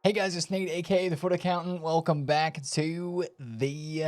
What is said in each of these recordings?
Hey guys, it's Nate, aka TheFutAccountant. Welcome back to the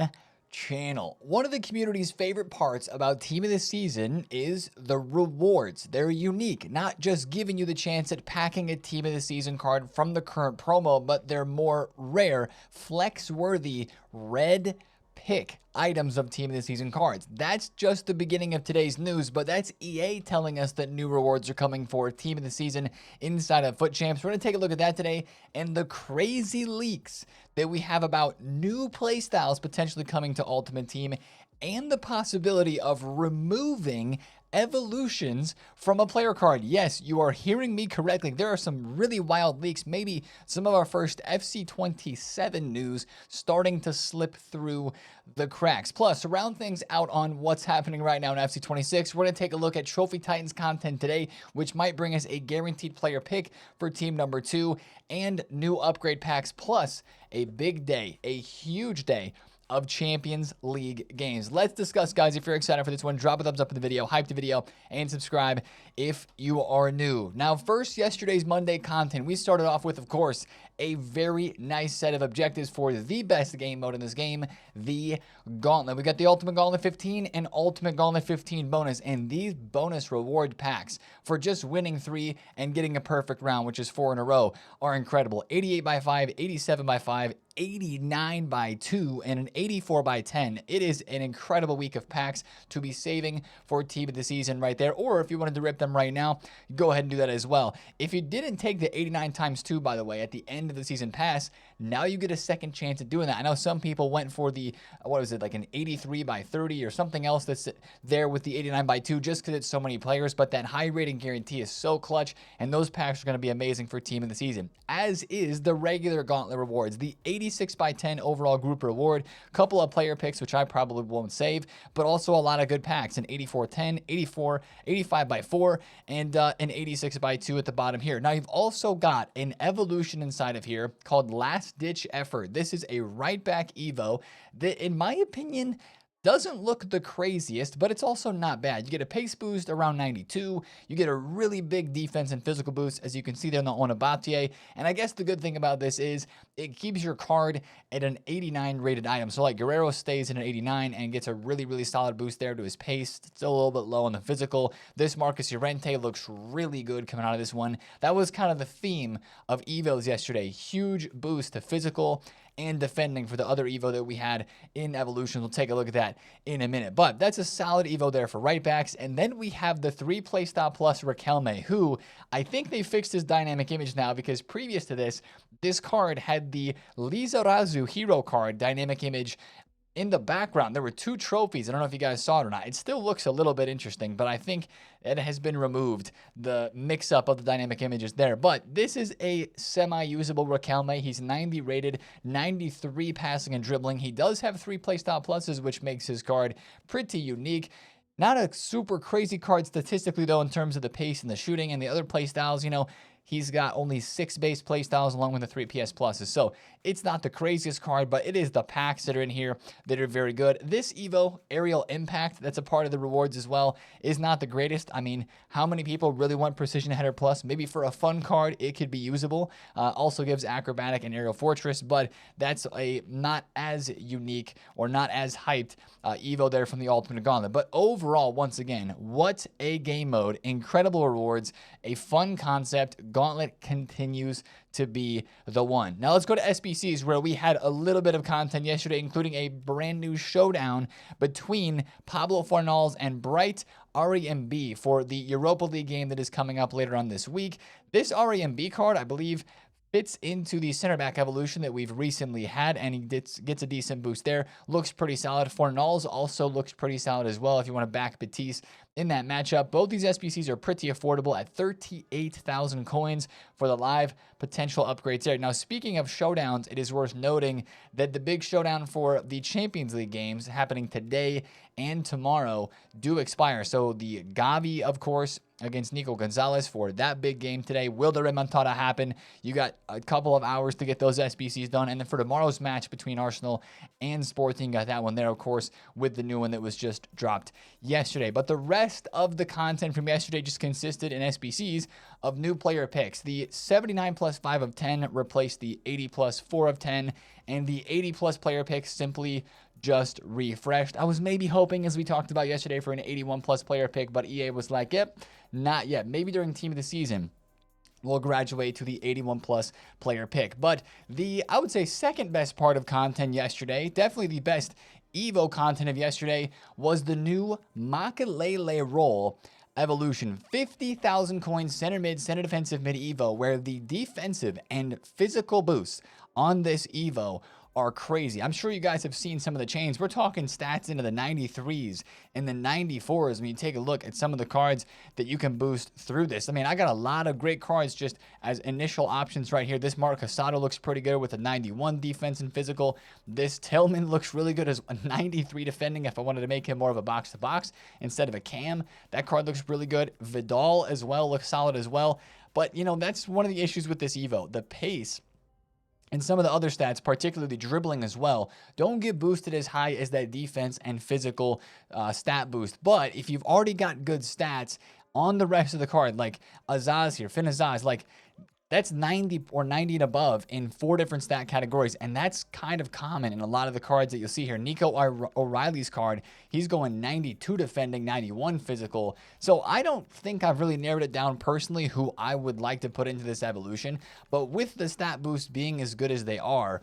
channel. One of the community's favorite parts about Team of the Season is the rewards. They're unique, not just giving you the chance at packing a Team of the Season card from the current promo, but they're more rare, flex-worthy, red pick items of Team of the Season cards. That's just the beginning of today's news, but that's EA telling us that new rewards are coming for Team of the Season inside of FUT Champs. We're going to take a look at that today and the crazy leaks that we have about new playstyles potentially coming to Ultimate Team and the possibility of removing evolutions from a player card. Yes, you are hearing me correctly. There are some really wild leaks, maybe some of our first FC27 news starting to slip through the cracks. Plus, to round things out on what's happening right now in FC26, we're going to take a look at Trophy Titans content today, which might bring us a guaranteed player pick for team number 2 and new upgrade packs, plus a big day, a huge day of Champions League games. Let's discuss, guys. If you're excited for this one, drop a thumbs up in the video, hype the video, and subscribe if you are new. Now, first, yesterday's Monday content, we started off with, of course, a very nice set of objectives for the best game mode in this game, the Gauntlet. We got the Ultimate Gauntlet 15 and Ultimate Gauntlet 15 bonus, and these bonus reward packs for just winning 3 and getting a perfect round, which is 4 in a row, are incredible. 88 by 5, 87 by 5, 89 by 2, and an 84 by 10. It is an incredible week of packs to be saving for Team of the Season right there, or if you wanted to rip them right now, go ahead and do that as well. If you didn't take the 89 times 2, by the way, at the end of the season pass, now you get a second chance at doing that. I know some people went for the, what was it, like an 83 by 30 or something else that's there with the 89 by 2 just because it's so many players, but that high rating guarantee is so clutch, and those packs are going to be amazing for Team of the Season, as is the regular Gauntlet rewards. The 86 by 10 overall group reward, couple of player picks, which I probably won't save, but also a lot of good packs, an 84-10, 84, 85 by 4, and an 86 by 2 at the bottom here. Now, you've also got an evolution inside of here called Last Ditch Effort. This is a right back Evo that, in my opinion, doesn't look the craziest, but it's also not bad. You get a pace boost around 92. You get a really big defense and physical boost, as you can see there on the Onabatier. And I guess the good thing about this is it keeps your card at an 89 rated item. So like Guerrero stays at an 89 and gets a really, really solid boost there to his pace. Still a little bit low on the physical. This Marcus Llorente looks really good coming out of this one. That was kind of the theme of Evos yesterday. Huge boost to physical and defending for the other Evo that we had in Evolution. We'll take a look at that in a minute. But that's a solid Evo there for right backs. And then we have the 3 playstyle plus Riquelme, who I think they fixed his dynamic image now, because previous to this, this card had the Lizarazu hero card dynamic image in the background. There were 2 trophies. I don't know if you guys saw it or not. It still looks a little bit interesting, but I think it has been removed. The mix-up of the dynamic images there. But this is a semi-usable Riquelme. He's 90 rated, 93 passing and dribbling. He does have 3 playstyle pluses, which makes his card pretty unique. Not a super crazy card statistically, though, in terms of the pace and the shooting, and the other playstyles, you know, he's got only 6 base playstyles along with the 3 PS pluses. So it's not the craziest card, but it is the packs that are in here that are very good. This Evo, Aerial Impact, that's a part of the rewards as well, is not the greatest. I mean, how many people really want Precision Header Plus? Maybe for a fun card, it could be usable. Also gives Acrobatic and Aerial Fortress, but that's a not as unique or not as hyped Evo there from the Ultimate Gauntlet. But overall, once again, what a game mode. Incredible rewards, a fun concept. Gauntlet continues to be the one. Now let's go to SBCs, where we had a little bit of content yesterday, including a brand new showdown between Pablo Fornals and Bright REMB for the Europa League game that is coming up later on this week. This REMB card, I believe, fits into the center back evolution that we've recently had, and he gets a decent boost there. Looks pretty solid. Fornals also looks pretty solid as well if you want to back Batiste in that matchup. Both these SBCs are pretty affordable at 38,000 coins for the live potential upgrades there. Now, speaking of showdowns, it is worth noting that the big showdown for the Champions League games happening today and tomorrow do expire. So the Gavi, of course, against Nico Gonzalez for that big game today. Will the remontada happen? You got a couple of hours to get those SBCs done. And then for tomorrow's match between Arsenal and Sporting got that one there, of course, with the new one that was just dropped yesterday. But the rest of the content from yesterday just consisted in SBCs of new player picks. The 79 plus 5 of 10 replaced the 80 plus 4 of 10, and the 80 plus player picks simply just refreshed. I was maybe hoping, as we talked about yesterday, for an 81 plus player pick, but EA was like, yep, not yet. Maybe during Team of the Season we'll graduate to the 81 plus player pick. But the, I would say, second best part of content yesterday, definitely the best Evo content of yesterday, was the new Makélélé Evolution. 50,000 coins, center mid, center defensive mid Evo, where the defensive and physical boosts on this Evo are crazy. I'm sure you guys have seen some of the chains. We're talking stats into the 93s and the 94s when you take a look at some of the cards that you can boost through this. I mean, I got a lot of great cards just as initial options right here. This Mark Casado looks pretty good with a 91 defense and physical. This Tillman looks really good as a 93 defending if I wanted to make him more of a box-to-box instead of a cam. That card looks really good. Vidal as well looks solid as well. But, you know, that's one of the issues with this Evo. The pace and some of the other stats, particularly dribbling as well, don't get boosted as high as that defense and physical stat boost. But if you've already got good stats on the rest of the card, like Azaz here, Finn Azaz, like that's 90 or 90 and above in 4 different stat categories, and that's kind of common in a lot of the cards that you'll see here. Nico O'Reilly's card, he's going 92 defending, 91 physical. So I don't think I've really narrowed it down personally who I would like to put into this evolution, but with the stat boost being as good as they are,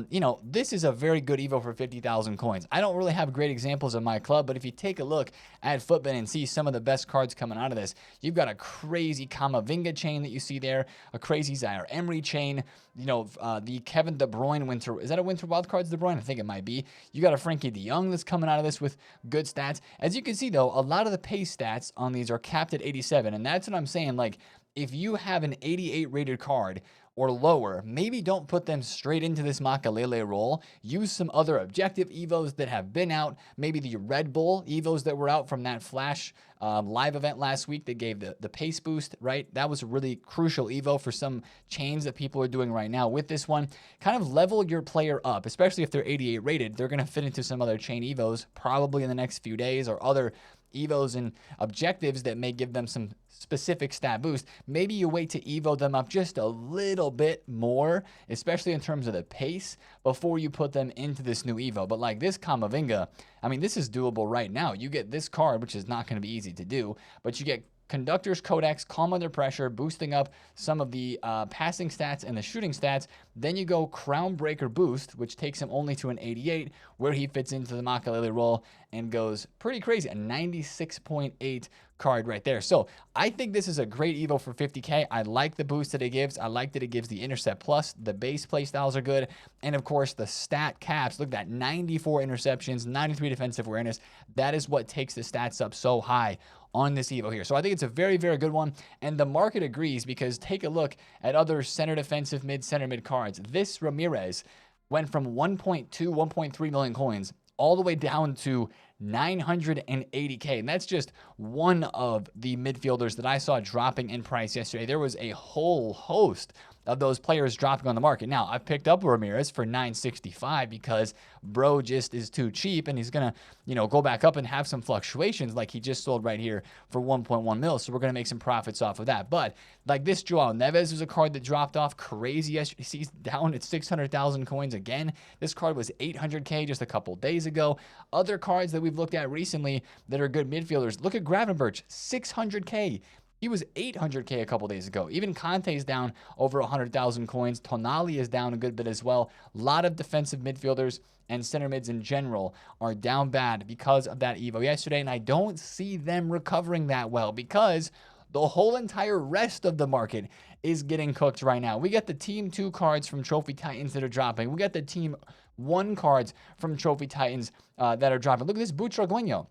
you know, this is a very good Evo for 50,000 coins. I don't really have great examples in my club, but if you take a look at Footbin and see some of the best cards coming out of this, you've got a crazy Kamavinga chain that you see there, a crazy Zaire Emery chain, you know, the Kevin De Bruyne winter, is that a winter wild cards De Bruyne? I think it might be. You got a Frankie de Jong that's coming out of this with good stats. As you can see though, a lot of the pace stats on these are capped at 87, and that's what I'm saying. Like, if you have an 88 rated card or lower, maybe don't put them straight into this Makélélé role. Use some other objective Evos that have been out. Maybe the Red Bull Evos that were out from that Flash live event last week that gave the pace boost, right? That was a really crucial Evo for some chains that people are doing right now. With this one, kind of level your player up, especially if they're 88 rated. They're going to fit into some other chain Evos probably in the next few days, or other Evos and objectives that may give them some specific stat boost. Maybe you wait to Evo them up just a little bit more, especially in terms of the pace, before you put them into this new Evo. But like this Kamavinga, I mean, this is doable right now. You get this card, which is not going to be easy to do, but you get Conductor's Codex, Calm Under Pressure, boosting up some of the passing stats and the shooting stats. Then you go Crown Breaker Boost, which takes him only to an 88, where he fits into the Makélélé role and goes pretty crazy, a 96.8 card right there. So I think this is a great Evo for 50K. I like the boost that it gives. I like that it gives the Intercept Plus. The base play styles are good. And of course, the stat caps. Look at that, 94 interceptions, 93 defensive awareness. That is what takes the stats up so high on this Evo here. So I think it's a very, very good one. And the market agrees, because take a look at other center defensive mid, center mid cards. This Ramirez went from 1.2, 1.3 million coins all the way down to 980K. And that's just one of the midfielders that I saw dropping in price yesterday. There was a whole host of those players dropping on the market. Now, I picked up Ramirez for 965 because bro just is too cheap, and he's going to, you know, go back up and have some fluctuations like he just sold right here for 1.1 mil. So we're going to make some profits off of that. But like this Joao Neves was a card that dropped off crazy yesterday. He's down at 600,000 coins again. This card was 800K just a couple days ago. Other cards that we've looked at recently that are good midfielders. Look at Gravenberch, 600K. He was 800K a couple days ago. Even Conte's down over 100,000 coins. Tonali is down a good bit as well. A lot of defensive midfielders and center mids in general are down bad because of that Evo yesterday, and I don't see them recovering that well because the whole entire rest of the market is getting cooked right now. We got the Team 2 cards from Trophy Titans that are dropping. We got the Team 1 cards from Trophy Titans that are dropping. Look at this Butragueño.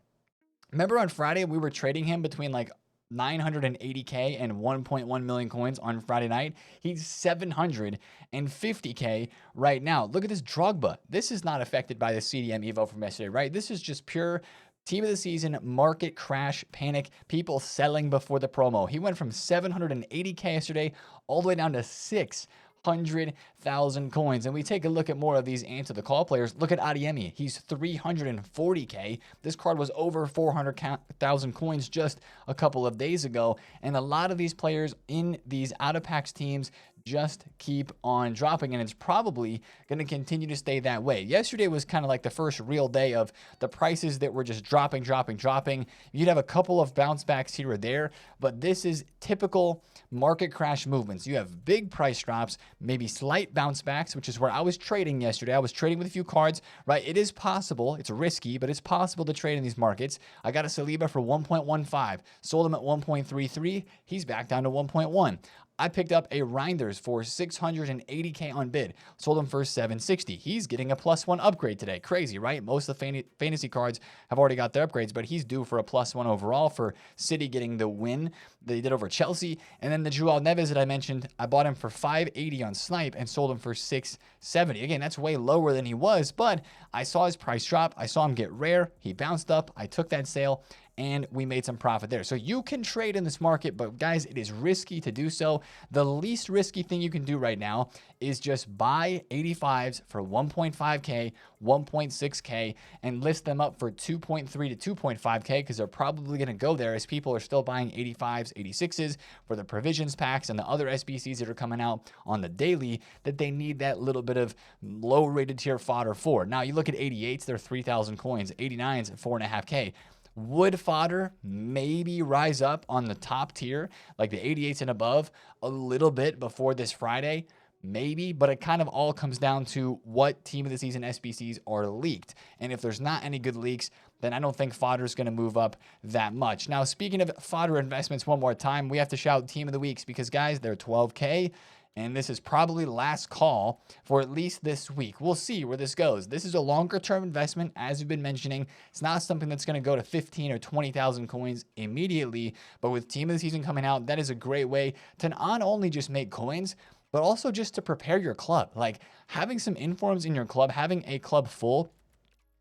Remember on Friday we were trading him between like 980K and 1.1 million coins on Friday night? He's 750K right now. Look at this Drogba. This is not affected by the CDM Evo from yesterday, right? This is just pure Team of the Season market crash panic. People selling before the promo. He went from 780K yesterday all the way down to 600K 100,000 coins. And we take a look at more of these answer the call players. Look at Adeyemi. He's 340k. This card was over 400,000 coins just a couple of days ago. And a lot of these players in these out of packs teams just keep on dropping, and it's probably going to continue to stay that way. Yesterday was kind of like the first real day of the prices that were just dropping. You'd have a couple of bounce backs here or there, but this is typical market crash movements. You have big price drops, maybe slight bounce backs, which is where I was trading yesterday. I was trading with a few cards, right? It is possible. It's risky, but it's possible to trade in these markets. I got a Saliba for 1.15, sold him at 1.33. He's back down to 1.1. I picked up a Reinders for 680k on bid. Sold him for 760. He's getting a +1 upgrade today. Crazy, right? Most of the fantasy cards have already got their upgrades, but he's due for a +1 overall for City getting the win they did over Chelsea. And then the Joao Neves that I mentioned, I bought him for 580 on Snipe and sold him for 670. Again, that's way lower than he was, but I saw his price drop. I saw him get rare. He bounced up. I took that sale, and we made some profit there. So you can trade in this market, but guys, it is risky to do so. The least risky thing you can do right now is just buy 85s for 1.5K, 1.6K, and list them up for 2.3 to 2.5K, because they're probably going to go there as people are still buying 85s, 86s for the provisions packs and the other SBCs that are coming out on the daily that they need that little bit of low rated tier fodder for. Now you look at 88s, they're 3,000 coins, 89s, 4.5K. Would fodder maybe rise up on the top tier, like the 88s and above, a little bit before this Friday? Maybe, but it kind of all comes down to what team of the season SBCs are leaked. And if there's not any good leaks, then I don't think fodder is going to move up that much. Now, speaking of fodder investments one more time, we have to shout team of the weeks because, guys, they're 12K. And this is probably last call for at least this week. We'll see where this goes. This is a longer term investment, as we've been mentioning. It's not something that's going to go to 15 or 20,000 coins immediately. But with team of the season coming out, that is a great way to not only just make coins, but also just to prepare your club. Like having some informs in your club, having a club full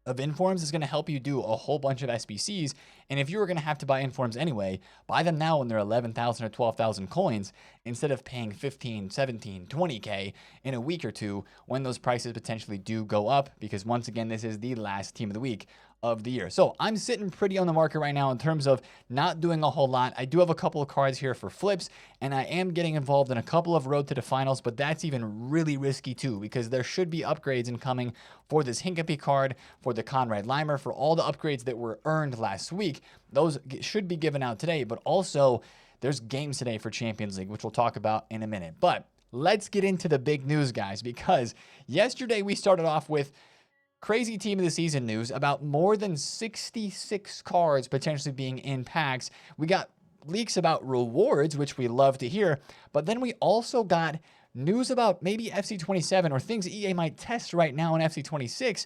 of informs is going to help you do a whole bunch of SBCs. And if you were going to have to buy informs anyway, buy them now when they're 11,000 or 12,000 coins instead of paying 15, 17, 20K in a week or two when those prices potentially do go up, because once again, this is the last team of the week of the year. So I'm sitting pretty on the market right now in terms of not doing a whole lot. I do have a couple of cards here for flips, and I am getting involved in a couple of road to the finals, but that's even really risky too, because there should be upgrades incoming for this Hincapie card, for the Conrad Limer, for all the upgrades that were earned last week. Those should be given out today, but also there's games today for Champions League, which we'll talk about in a minute. But let's get into the big news, guys, because yesterday we started off with crazy team of the season news about more than 66 cards potentially being in packs. We got leaks about rewards, which we love to hear, but then we also got news about maybe FC27 or things EA might test right now in FC26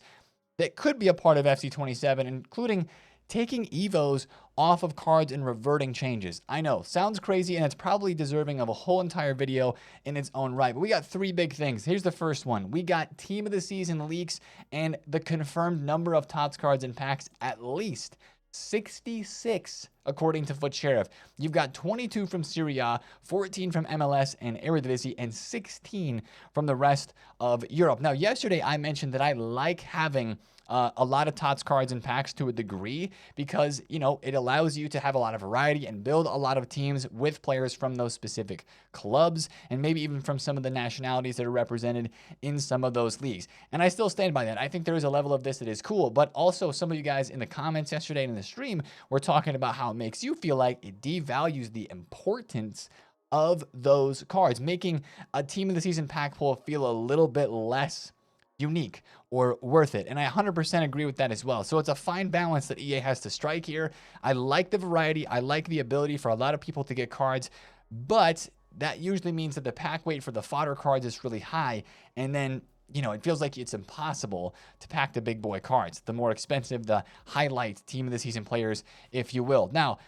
that could be a part of FC27, including taking Evos off of cards and reverting changes. I know, sounds crazy, and it's probably deserving of a whole entire video in its own right, but we got three big things. Here's the first one. We got team of the season leaks and the confirmed number of TOTS cards in packs, at least 66 according to Foot Sheriff. You've got 22 from Serie A, 14 from MLS and Eredivisie, and 16 from the rest of Europe. Now, yesterday I mentioned that I like having a lot of TOTS cards and packs to a degree because, you know, it allows you to have a lot of variety and build a lot of teams with players from those specific clubs and maybe even from some of the nationalities that are represented in some of those leagues. And I still stand by that. I think there is a level of this that is cool, but also some of you guys in the comments yesterday in the stream were talking about how it makes you feel like it devalues the importance of those cards, making a team of the season pack pull feel a little bit less unique or worth it. And I 100% agree with that as well. So it's a fine balance that EA has to strike here. I like the variety. I like the ability for a lot of people to get cards, but that usually means that the pack weight for the fodder cards is really high. And then, you know, it feels like it's impossible to pack the big boy cards, the more expensive, the highlight team of the season players, if you will. Now,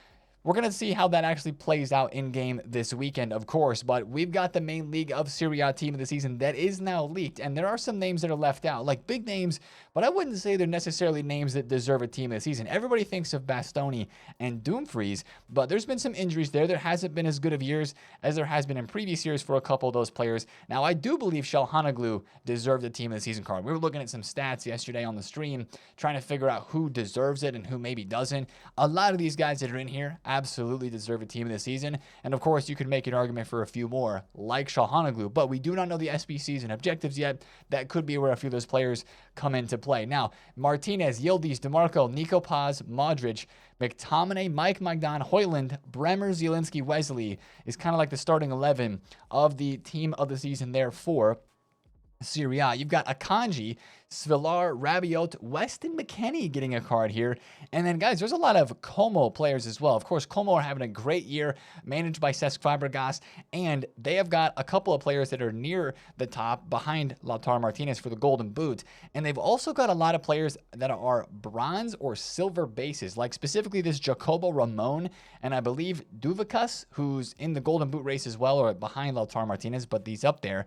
We're going to see how that actually plays out in game this weekend, of course, but we've got the main league of Serie A team of the season that is now leaked, and there are some names that are left out, like big names, but I wouldn't say they're necessarily names that deserve a team of the season. Everybody thinks of Bastoni and Dumfries, but there's been some injuries there. There hasn't been as good of years as there has been in previous years for a couple of those players. Now, I do believe Çalhanoğlu deserved the team of the season card. We were looking at some stats yesterday on the stream, trying to figure out who deserves it and who maybe doesn't. A lot of these guys that are in here absolutely deserve a team of the season. And of course, you could make an argument for a few more, like Çalhanoğlu, but we do not know the SBCs and objectives yet. That could be where a few of those players come into play. Now, Martinez, Yildiz, DeMarco, Nico Paz, Modric, McTominay, Mike Magdan, Højlund, Bremer, Zielinski, Wesley is kind of like the starting 11 of the team of the season there for Serie A. You've got Akanji, Svilar, Rabiot, Weston McKennie getting a card here. And then, guys, there's a lot of Como players as well. Of course, Como are having a great year, managed by Cesc Fabregas, and they have got a couple of players that are near the top behind Lautaro Martinez for the Golden Boot. And they've also got a lot of players that are bronze or silver bases, like specifically this Jacobo Ramon, and I believe Duvicas, who's in the Golden Boot race as well, or behind Lautaro Martinez, but he's up there.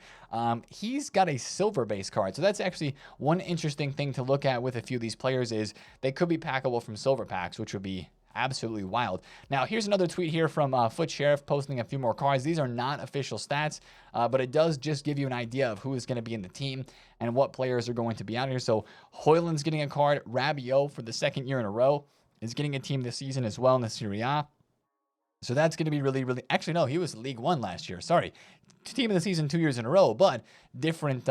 He's got a silver base card. So that's actually one interesting thing to look at with a few of these players is they could be packable from silver packs, which would be absolutely wild. Now, here's another tweet here from Foot Sheriff posting a few more cards. These are not official stats, but it does just give you an idea of who is going to be in the team and what players are going to be out here. So Højlund's getting a card. Rabiot, for the second year in a row, is getting a team this season as well in the Serie A. So that's going to be really... Actually, no, he was League One last year. Sorry. Team of the season 2 years in a row, but different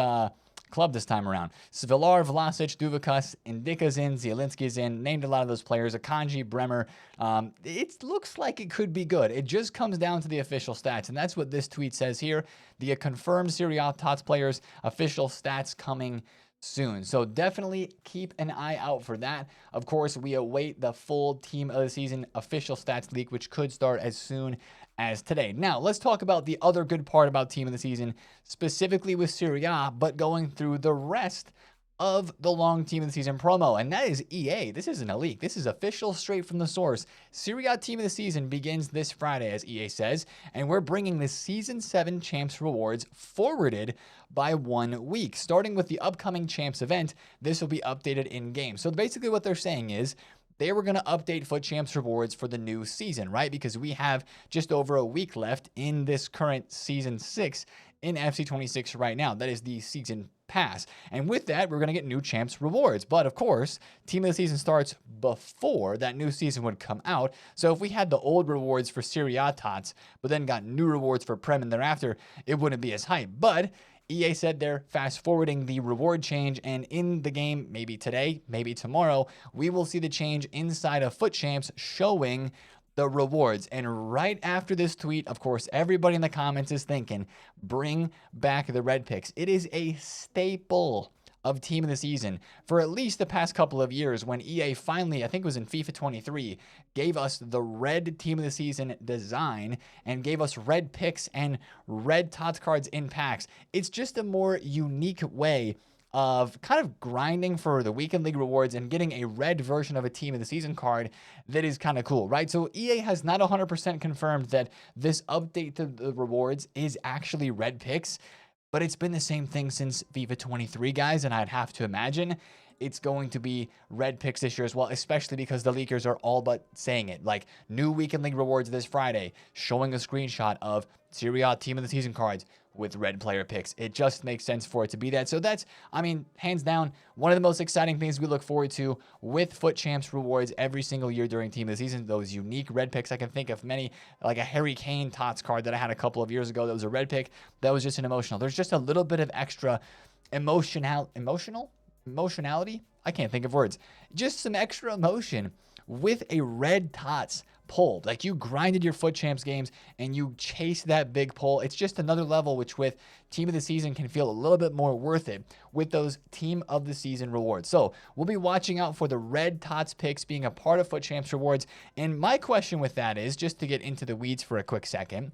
club this time around. Svilar, Vlasic, Duvicas, Indika's in, Zielinski's in, named a lot of those players. Akanji, Bremer. It looks like it could be good. It just comes down to the official stats, and that's what this tweet says here. The confirmed Serie A TOTS players, official stats coming soon. So definitely keep an eye out for that. Of course, we await the full team of the season official stats leak, which could start as soon as today. Now, let's talk about the other good part about team of the season, specifically with Serie A, but going through the rest of the long team of the season promo, and that is EA. This isn't a leak. This is official, straight from the source. Serie A team of the season begins this Friday, as EA says, and we're bringing the Season 7 Champs rewards forwarded by 1 week. Starting with the upcoming Champs event, this will be updated in-game. So basically what they're saying is they were going to update FUT Champs rewards for the new season, right? Because we have just over a week left in this current Season 6 in FC26 right now. That is the season pass. And with that, we're going to get new Champs rewards. But of course, team of the season starts before that new season would come out. So if we had the old rewards for Serie A TOTS, but then got new rewards for Prem and thereafter, it wouldn't be as hype. But EA said they're fast forwarding the reward change, and in the game, maybe today, maybe tomorrow, we will see the change inside of FUT Champs showing the rewards. And right after this tweet, of course, everybody in the comments is thinking, bring back the red picks. It is a staple of team of the season for at least the past couple of years, when EA finally, I think it was in FIFA 23, gave us the red team of the season design and gave us red picks and red TOTS cards in packs. It's just a more unique way of kind of grinding for the weekend league rewards and getting a red version of a team of the season card that is kind of cool, right? So EA has not 100% confirmed that this update to the rewards is actually red picks, but it's been the same thing since FIFA 23, guys, and I'd have to imagine it's going to be red picks this year as well, especially because the leakers are all but saying it. Like, new weekend league rewards this Friday, showing a screenshot of Serie A team of the season cards with red player picks. It just makes sense for it to be that. So that's, I mean, hands down, one of the most exciting things we look forward to with FUT Champs rewards every single year during team of the season. Those unique red picks. I can think of many, like a Harry Kane TOTS card that I had a couple of years ago that was a red pick. That was just an emotional. There's just a little bit of extra emotionality. I can't think of words. Just some extra emotion with a red TOTS pull. Like, you grinded your FUT Champs games and you chased that big pull. It's just another level, which with team of the season can feel a little bit more worth it with those team of the season rewards. So we'll be watching out for the red TOTS picks being a part of FUT Champs rewards. And my question with that is, just to get into the weeds for a quick second,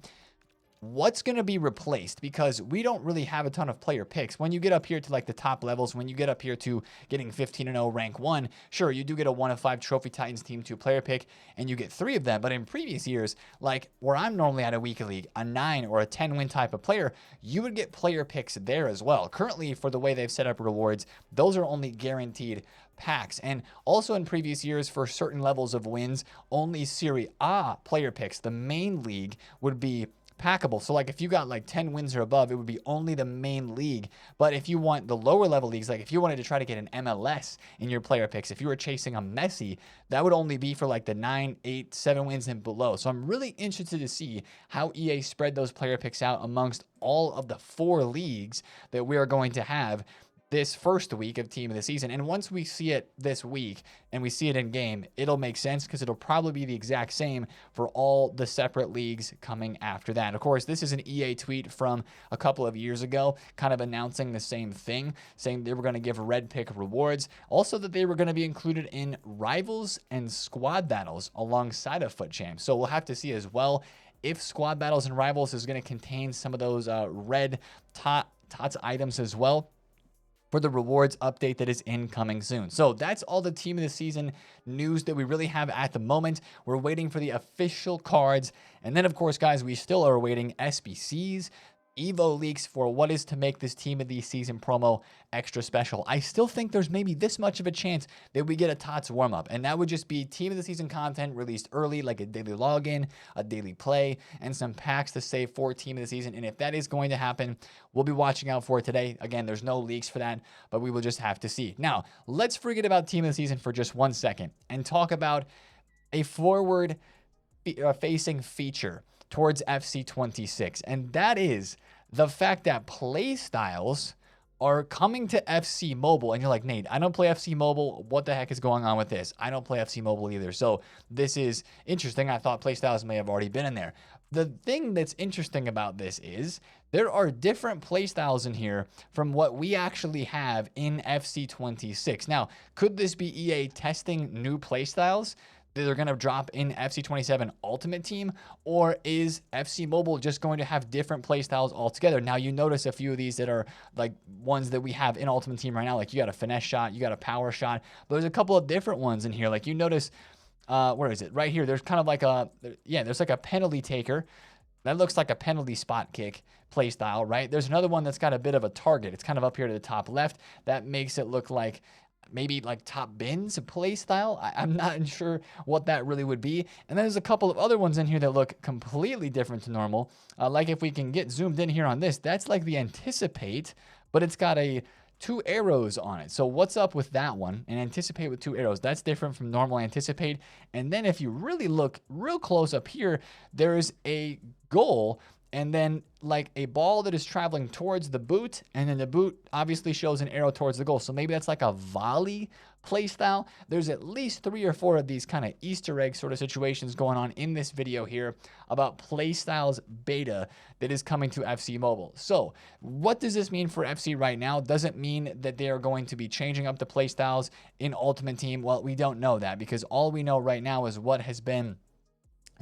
what's going to be replaced, because we don't really have a ton of player picks. When you get up here to like the top levels, when you get up here to getting 15-0 rank 1, sure, you do get a 1 of 5 Trophy Titans team 2 player pick and you get 3 of them. But in previous years, like where I'm normally at a weekly league, a 9 or a 10 win type of player, you would get player picks there as well. Currently, for the way they've set up rewards, those are only guaranteed packs. And also in previous years, for certain levels of wins, only Serie A player picks, the main league, would be packable. So like if you got like 10 wins or above, it would be only the main league. But if you want the lower level leagues, like if you wanted to try to get an MLS in your player picks, if you were chasing a Messi, that would only be for like the 9, 8, 7 wins and below. So I'm really interested to see how EA spread those player picks out amongst all of the 4 leagues that we are going to have this first week of Team of the Season. And once we see it this week and we see it in game, it'll make sense because it'll probably be the exact same for all the separate leagues coming after that. Of course, this is an EA tweet from a couple of years ago, kind of announcing the same thing, saying they were going to give red pick rewards. Also that they were going to be included in rivals and squad battles alongside of FUT Champs. So we'll have to see as well if squad battles and rivals is going to contain some of those red TOTS items as well, for the rewards update that is incoming soon. So that's all the Team of the Season news that we really have at the moment. We're waiting for the official cards. And then, of course, guys, we still are awaiting SBCs, Evo leaks for what is to make this Team of the Season promo extra special. I still think there's maybe this much of a chance that we get a TOTS warm-up, and that would just be Team of the Season content released early, like a daily login, a daily play, and some packs to save for Team of the Season. And if that is going to happen, we'll be watching out for it today. Again, there's no leaks for that, but we will just have to see. Now, let's forget about Team of the Season for just 1 second and talk about a forward-facing feature towards FC26, and that is the fact that play styles are coming to FC Mobile. And you're like, Nate, I don't play FC Mobile. What the heck is going on with this? I don't play FC Mobile either. So this is interesting. I thought play styles may have already been in there. The thing that's interesting about this is there are different play styles in here from what we actually have in FC26. Now, could this be EA testing new play styles that they're going to drop in FC27 Ultimate Team, or is FC Mobile just going to have different playstyles altogether? Now, you notice a few of these that are like ones that we have in Ultimate Team right now, like you got a finesse shot, you got a power shot, but there's a couple of different ones in here. Like you notice, where is it? Right here, there's kind of like there's like a penalty taker. That looks like a penalty spot kick playstyle, right? There's another one that's got a bit of a target. It's kind of up here to the top left. That makes it look like maybe like top bins play style. I'm not sure what that really would be. And then there's a couple of other ones in here that look completely different to normal. Like if we can get zoomed in here on this, that's like the anticipate, but it's got 2 arrows on it. So what's up with that one? And anticipate with 2 arrows, that's different from normal anticipate. And then if you really look real close up here, there's a goal and then like a ball that is traveling towards the boot, and then the boot obviously shows an arrow towards the goal. So maybe that's like a volley play style. There's at least 3 or 4 of these kind of Easter egg sort of situations going on in this video here about play styles beta that is coming to FC Mobile. So what does this mean for FC right now? Does it mean that they are going to be changing up the play styles in Ultimate Team? Well, we don't know that, because all we know right now is what has been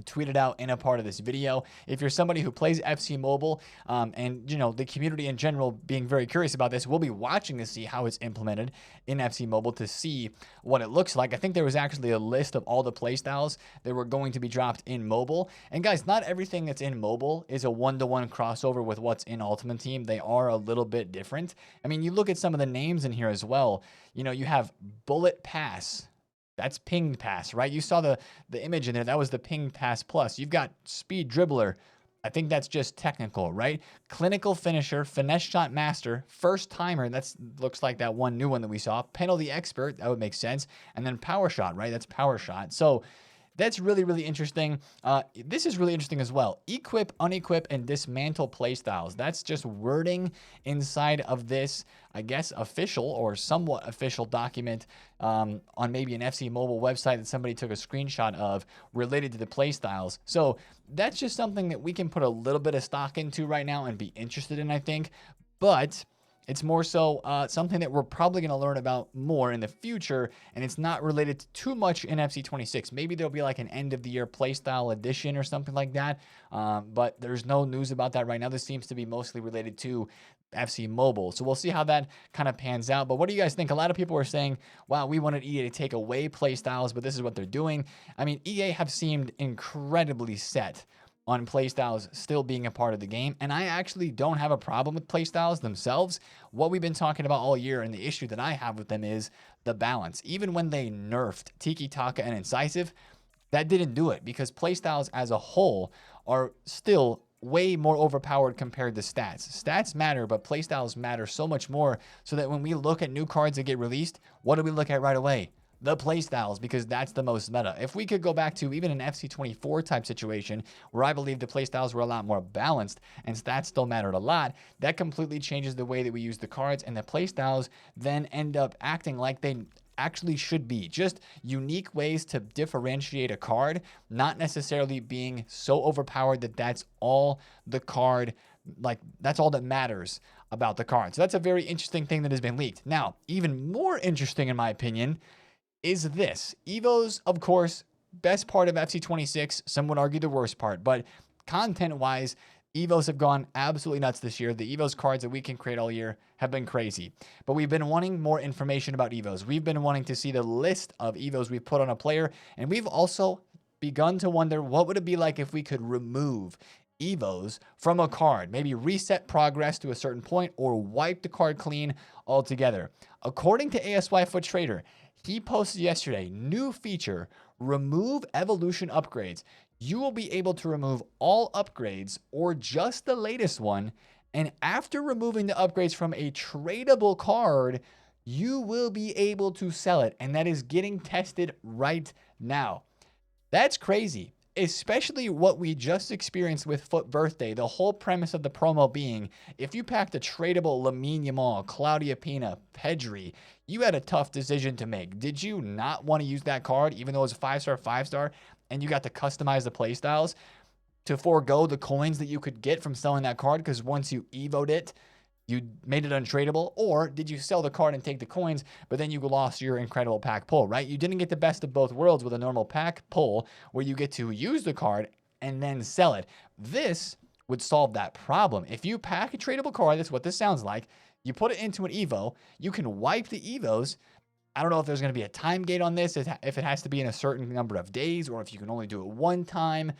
tweeted out in a part of this video. If you're somebody who plays FC Mobile, and you know the community in general being very curious about this, we'll be watching to see how it's implemented in FC Mobile to see what it looks like. I think there was actually a list of all the playstyles that were going to be dropped in mobile. And guys, not everything that's in mobile is a one-to-one crossover with what's in Ultimate Team. They are a little bit different. I mean, you look at some of the names in here as well. You know, you have Bullet Pass. That's pinged pass, right? You saw the image in there. That was the pinged pass plus. You've got speed dribbler. I think that's just technical, right? Clinical finisher, finesse shot master, first timer. That looks like that one new one that we saw. Penalty expert. That would make sense. And then power shot, right? That's power shot. So that's really, really interesting. This is really interesting as well. Equip, unequip, and dismantle playstyles. That's just wording inside of this, I guess, official or somewhat official document on maybe an FC Mobile website that somebody took a screenshot of related to the playstyles. So that's just something that we can put a little bit of stock into right now and be interested in, I think. But It's more so something that we're probably going to learn about more in the future, and it's not related to too much in FC26. Maybe there'll be like an end-of-the-year playstyle edition or something like that, but there's no news about that right now. This seems to be mostly related to FC Mobile. So we'll see how that kind of pans out. But what do you guys think? A lot of people are saying, wow, we wanted EA to take away playstyles, but this is what they're doing. I mean, EA have seemed incredibly set on playstyles still being a part of the game, and I actually don't have a problem with playstyles themselves. What we've been talking about all year, and the issue that I have with them, is the balance. Even when they nerfed Tiki Taka and Incisive, that didn't do it, because playstyles as a whole are still way more overpowered compared to stats. Stats matter, but playstyles matter so much more, so that when we look at new cards that get released, what do we look at right away? The playstyles, because that's the most meta. If we could go back to even an FC24 type situation where I believe the playstyles were a lot more balanced and stats still mattered a lot, that completely changes the way that we use the cards, and the playstyles then end up acting like they actually should be. Just unique ways to differentiate a card, not necessarily being so overpowered that that's all the card, like that's all that matters about the card. So that's a very interesting thing that has been leaked. Now, even more interesting in my opinion is this. Evos, of course, best part of FC26. Some would argue the worst part, but content-wise, Evos have gone absolutely nuts this year. The Evos cards that we can create all year have been crazy. But we've been wanting more information about Evos. We've been wanting to see the list of Evos we've put on a player, and we've also begun to wonder what would it be like if we could remove Evos from a card, maybe reset progress to a certain point or wipe the card clean altogether. According to ASY Foot Trader, he posted yesterday, new feature, remove evolution upgrades. You will be able to remove all upgrades or just the latest one, and after removing the upgrades from a tradable card, you will be able to sell it, and that is getting tested right now. That's crazy, especially what we just experienced with Foot Birthday. The whole premise of the promo being, if you packed a tradable Lamine Yamal, Claudia Pina, Pedri, you had a tough decision to make. Did you not want to use that card, even though it was a 5-star, and you got to customize the playstyles to forego the coins that you could get from selling that card, because once you evoed it, you made it untradeable? Or did you sell the card and take the coins, but then you lost your incredible pack pull, right? You didn't get the best of both worlds with a normal pack pull where you get to use the card and then sell it. This would solve that problem. If you pack a tradable card, that's what this sounds like, you put it into an Evo, you can wipe the Evos. I don't know if there's going to be a time gate on this, if it has to be in a certain number of days, or if you can only do it one time.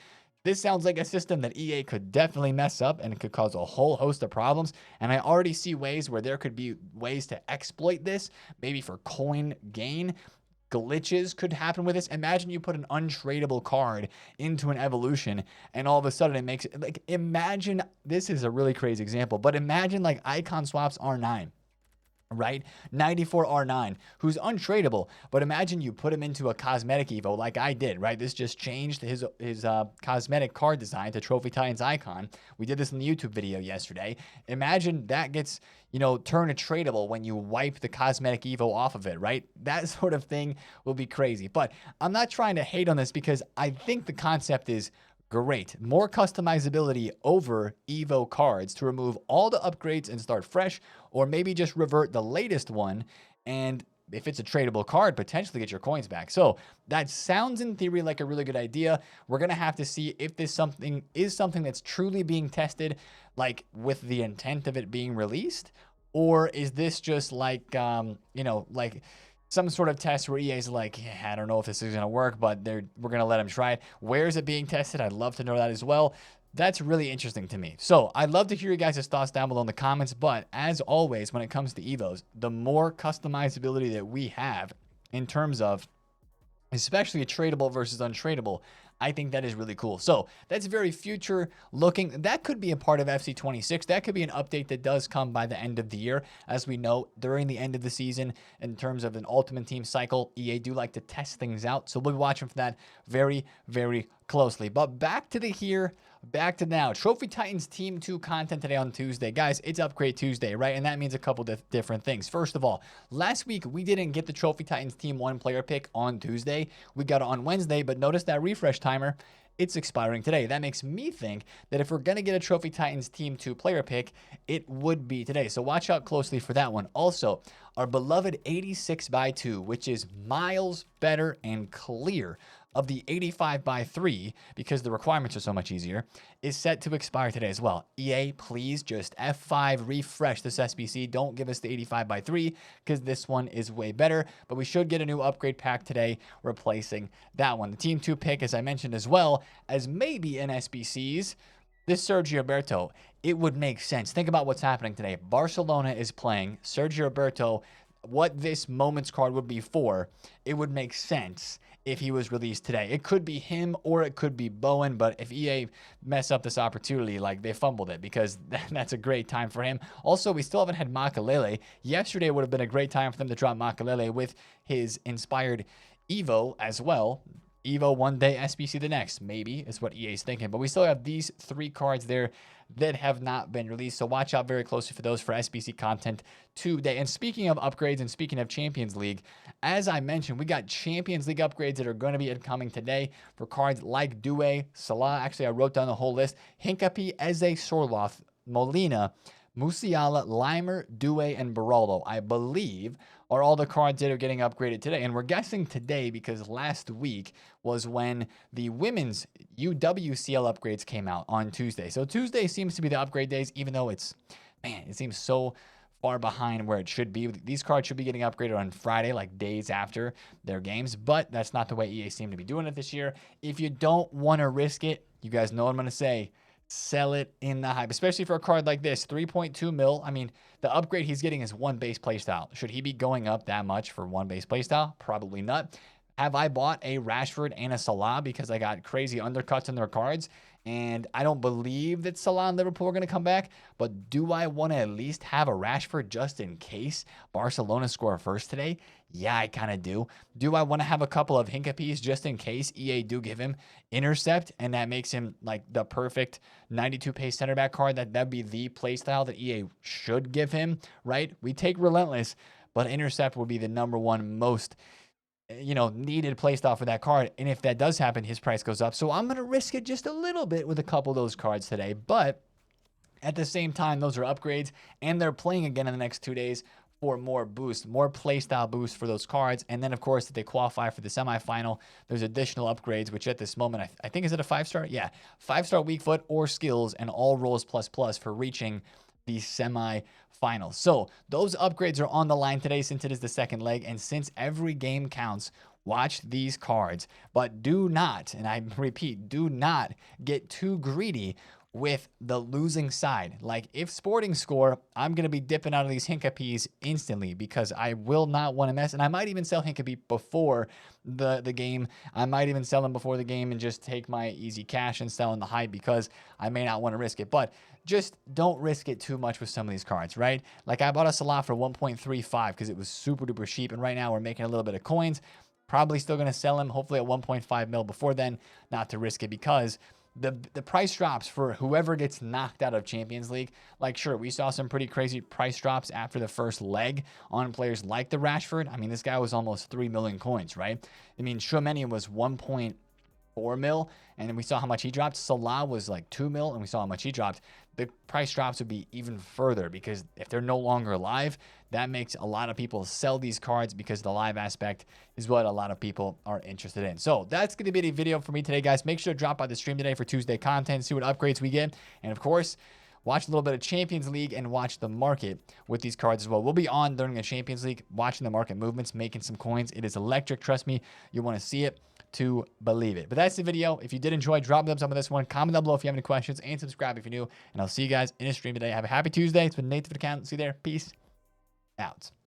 This sounds like a system that EA could definitely mess up, and it could cause a whole host of problems. And I already see ways where there could be ways to exploit this, maybe for coin gain. Glitches could happen with this. Imagine you put an untradeable card into an evolution, and all of a sudden it makes it, like, imagine, this is a really crazy example, but imagine like Icon Swaps R9. Right? 94 R9, who's untradeable, but imagine you put him into a cosmetic Evo like I did, right? This just changed his cosmetic card design to Trophy Titans Icon. We did this in the YouTube video yesterday. Imagine that gets, turned to tradable when you wipe the cosmetic Evo off of it, right? That sort of thing will be crazy. But I'm not trying to hate on this, because I think the concept is great. More customizability over Evo cards to remove all the upgrades and start fresh, or maybe just revert the latest one, and if it's a tradable card, potentially get your coins back. So that sounds in theory like a really good idea. We're going to have to see if this is something that's truly being tested, like with the intent of it being released, or is this just like, like some sort of test where EA's like, I don't know if this is going to work, but we're going to let them try it. Where is it being tested? I'd love to know that as well. That's really interesting to me. So I'd love to hear you guys' thoughts down below in the comments. But as always, when it comes to Evos, the more customizability that we have in terms of especially a tradable versus untradeable, I think that is really cool. So that's very future looking. That could be a part of FC26. That could be an update that does come by the end of the year. As we know, during the end of the season, in terms of an Ultimate Team cycle, EA do like to test things out. So we'll be watching for that very, very closely. But back to the here, back to now. Trophy Titans Team 2 content today on Tuesday. Guys, it's Upgrade Tuesday, right? And that means a couple different things. First of all, last week we didn't get the Trophy Titans Team 1 player pick on Tuesday. We got it on Wednesday, but notice that refresh time timer, it's expiring today. That makes me think that if we're going to get a Trophy Titans Team 2 player pick, it would be today. So watch out closely for that one. Also, our beloved 86x2, which is miles better and clear of the 85x3, because the requirements are so much easier, is set to expire today as well. EA, please just F5 refresh this SBC. Don't give us the 85x3 because this one is way better, but we should get a new upgrade pack today replacing that one. The Team 2 pick, as I mentioned, as well as maybe in SBCs, this Sergio Roberto, it would make sense. Think about what's happening today. Barcelona is playing Sergio Roberto. What this moments card would be for, it would make sense if he was released today. It could be him or it could be Bowen, but if EA mess up this opportunity, like they fumbled it, because that's a great time for him. Also, we still haven't had Makélélé. Yesterday would have been a great time for them to drop Makélélé with his inspired Evo as well. Evo one day, SBC the next, maybe is what EA is thinking. But we still have these 3 cards there that have not been released, so watch out very closely for those for SBC content today. And speaking of upgrades and speaking of Champions League, as I mentioned, we got Champions League upgrades that are going to be incoming today for cards like Doué, Salah. Actually, I wrote down the whole list. Hincapie, Eze, Sorloth, Molina, Musiala, Limer, Doué, and Barolo, I believe, are all the cards that are getting upgraded today. And we're guessing today because last week was when the women's UWCL upgrades came out on Tuesday. So Tuesday seems to be the upgrade days, even though it's, man, it seems so far behind where it should be. These cards should be getting upgraded on Friday, like days after their games, but that's not the way EA seem to be doing it this year. If you don't want to risk it, you guys know what I'm going to say. Sell it in the hype, especially for a card like this, 3.2 mil. I mean, the upgrade he's getting is 1 base playstyle. Should he be going up that much for 1 base playstyle? Probably not. Have I bought a Rashford and a Salah because I got crazy undercuts in their cards? And I don't believe that Salah and Liverpool are going to come back. But do I want to at least have a Rashford just in case Barcelona score first today? Yeah, I kind of do. Do I want to have a couple of Hincapies just in case EA do give him intercept and that makes him like the perfect 92 pace center back card? That'd be the play style that EA should give him, right? We take relentless, but intercept would be the #1 most needed playstyle for that card. And if that does happen, his price goes up. So I'm going to risk it just a little bit with a couple of those cards today. But at the same time, those are upgrades and they're playing again in the next 2 days for more boost, more playstyle boost for those cards. And then, of course, if they qualify for the semifinal, there's additional upgrades, which at this moment, I think, is it a 5-star? Yeah, 5-star weak foot or skills and all rolls plus for reaching the semi-finals. So those upgrades are on the line today since it is the second leg. And since every game counts, watch these cards. But do not, and I repeat, do not get too greedy with the losing side. Like if Sporting score, I'm going to be dipping out of these Hincapies instantly because I will not want to mess. And I might even sell Hincapie before the game. I might even sell him before the game and just take my easy cash and sell in the hype because I may not want to risk it. But just don't risk it too much with some of these cards, right? Like I bought a Salah for 1.35 because it was super duper cheap. And right now we're making a little bit of coins. Probably still going to sell him hopefully at 1.5 mil before then, not to risk it because the price drops for whoever gets knocked out of Champions League. Like, sure, we saw some pretty crazy price drops after the first leg on players like the Rashford. I mean, this guy was almost 3 million coins, right? I mean, Tchouaméni was 1.4 mil, and then we saw how much he dropped. Salah was like 2 mil, and we saw how much he dropped. The price drops would be even further because if they're no longer live, that makes a lot of people sell these cards because the live aspect is what a lot of people are interested in. So that's going to be the video for me today, guys. Make sure to drop by the stream today for Tuesday content, see what upgrades we get. And of course, watch a little bit of Champions League and watch the market with these cards as well. We'll be on during the Champions League, watching the market movements, making some coins. It is electric. Trust me, you want to see it to believe it. But that's the video. If you did enjoy, drop a thumbs up on this one. Comment down below if you have any questions, and subscribe if you're new. And I'll see you guys in a stream today. Have a happy Tuesday. It's been TheFutAccountant. See you there. Peace out.